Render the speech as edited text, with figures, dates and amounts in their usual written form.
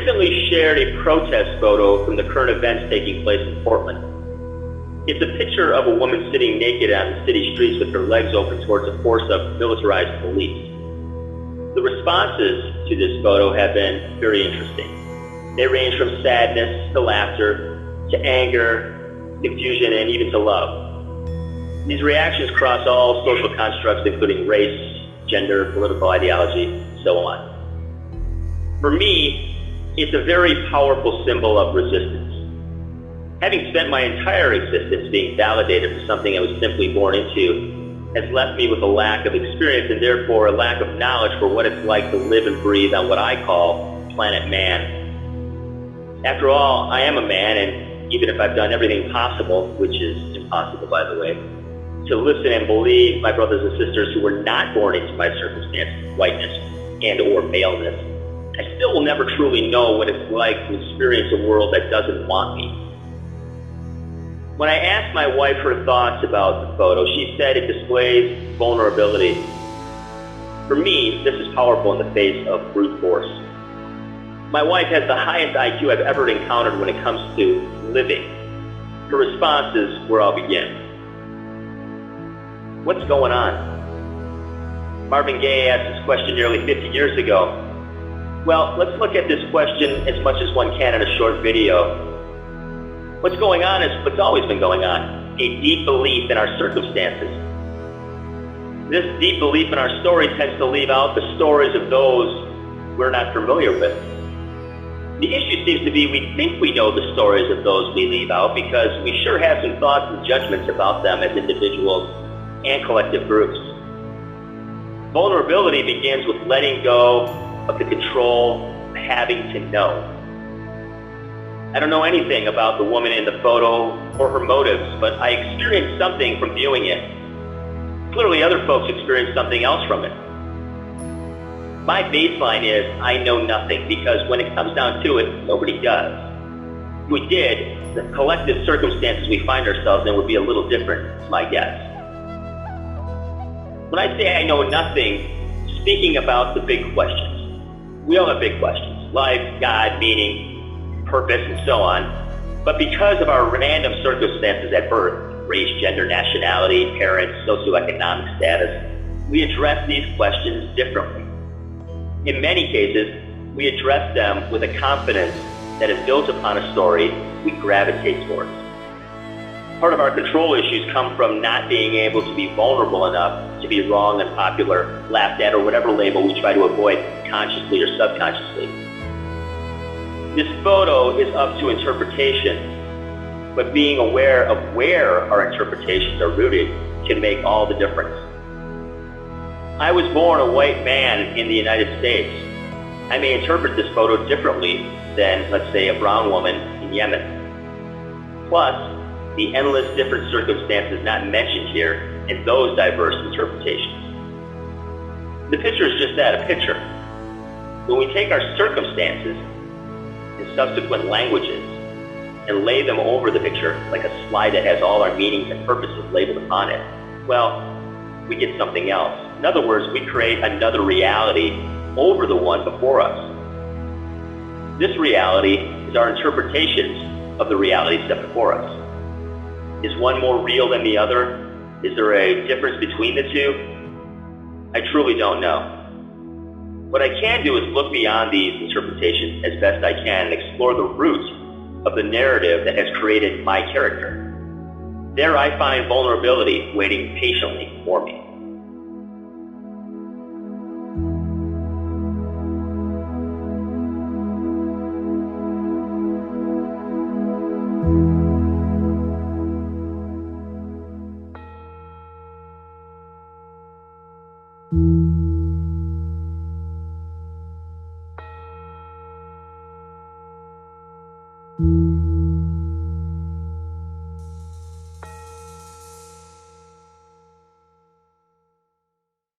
recently shared a protest photo from the current events taking place in Portland. It's a picture of a woman sitting naked on the city streets with her legs open towards a force of militarized police. The responses to this photo have been very interesting. They range from sadness to laughter to anger, confusion, and even to love. These reactions cross all social constructs, including race, gender, political ideology, and so on. For me, it's a very powerful symbol of resistance. Having spent my entire existence being validated for something I was simply born into has left me with a lack of experience and therefore a lack of knowledge for what it's like to live and breathe on what I call planet man. After all, I am a man, and even if I've done everything possible, which is impossible by the way, to listen and believe my brothers and sisters who were not born into my circumstance, whiteness and or maleness, I still will never truly know what it's like to experience a world that doesn't want me. When I asked my wife her thoughts about the photo, she said it displays vulnerability. For me, this is powerful in the face of brute force. My wife has the highest IQ I've ever encountered when it comes to living. Her response is where I'll begin. What's going on? Marvin Gaye asked this question nearly 50 years ago. Well, let's look at this question as much as one can in a short video. What's going on is what's always been going on, a deep belief in our circumstances. This deep belief in our story tends to leave out the stories of those we're not familiar with. The issue seems to be we think we know the stories of those we leave out because we sure have some thoughts and judgments about them as individuals and collective groups. Vulnerability begins with letting go of the control of having to know. I don't know anything about the woman in the photo or her motives, but I experienced something from viewing it. Clearly other folks experienced something else from it. My baseline is I know nothing because when it comes down to it, nobody does. If we did, the collective circumstances we find ourselves in would be a little different, is my guess. When I say I know nothing, speaking about the big questions. We all have big questions, life, God, meaning, purpose, and so on. But because of our random circumstances at birth, race, gender, nationality, parents, socioeconomic status, we address these questions differently. In many cases, we address them with a confidence that is built upon a story we gravitate towards. Part of our control issues come from not being able to be vulnerable enough to be wrong, unpopular, laughed at, or whatever label we try to avoid consciously or subconsciously. This photo is up to interpretation, but being aware of where our interpretations are rooted can make all the difference. I was born a white man in the United States. I may interpret this photo differently than, let's say, a brown woman in Yemen. Plus, the endless different circumstances not mentioned here in those diverse interpretations. The picture is just that, a picture. When we take our circumstances and subsequent languages and lay them over the picture like a slide that has all our meanings and purposes labeled upon it, well, we get something else. In other words, we create another reality over the one before us. This reality is our interpretations of the realities set before us. Is one more real than the other? Is there a difference between the two? I truly don't know. What I can do is look beyond these interpretations as best I can and explore the root of the narrative that has created my character. There I find vulnerability waiting patiently for me. you